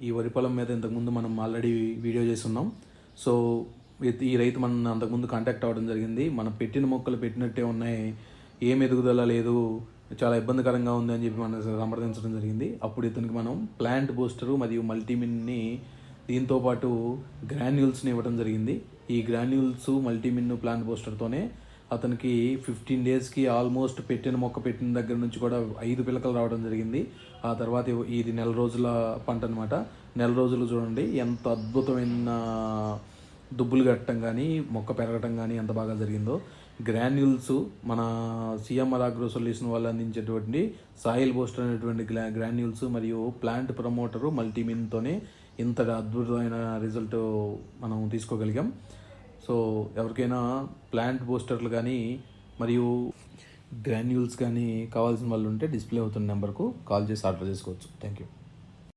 ఈ వరి పొలం మీద ఇంతకుముందు మనం ఆల్రెడీ వీడియో చేస్తున్నాం. సో ఈ రైతు మన అంతకుముందు కాంటాక్ట్ అవ్వడం జరిగింది. మనం పెట్టిన మొక్కలు పెట్టినట్టే ఉన్నాయి, ఏం ఎదుగుదల లేదు, చాలా ఇబ్బందికరంగా ఉంది అని చెప్పి మనం సంప్రదించడం జరిగింది. అప్పుడు ఇతనికి మనం ప్లాంట్ బూస్టరు మరియు మల్టీమిన్ని దీంతోపాటు గ్రాన్యూల్స్ని ఇవ్వడం జరిగింది. ఈ గ్రాన్యూల్స్, మల్టీమిన్, ప్లాంట్ బూస్టర్తోనే అతనికి 15 డేస్కి ఆల్మోస్ట్ పెట్టిన మొక్క పెట్టిన దగ్గర నుంచి కూడా 5 పిలకలు రావడం జరిగింది. ఆ తర్వాత ఇది నెల రోజుల పంట అనమాట. నెల రోజులు చూడండి ఎంత అద్భుతమైన దుబ్బులు కట్టడం కానీ మొక్క పెరగటం కానీ ఎంత బాగా జరిగిందో. గ్రాన్యూల్స్ మన సిఎంఆర్ అగ్రో సొల్యూషన్ వాళ్ళు అందించేటువంటి సాయిల్ బూస్టర్ అనేటువంటి గ్రాన్యూల్స్ మరియు ప్లాంట్ ప్రమోటరు మల్టీమిన్తోనే ఇంత అద్భుతమైన రిజల్ట్ మనం తీసుకోగలిగాం. సో ఎవరికైనా ప్లాంట్ బూస్టర్లు కానీ మరియు గ్రాన్యూల్స్ కానీ కావాల్సిన వాళ్ళు ఉంటే డిస్ప్లే అవుతున్న నెంబర్కు కాల్ చేసి ఆర్డర్ చేసుకోవచ్చు. Thank you.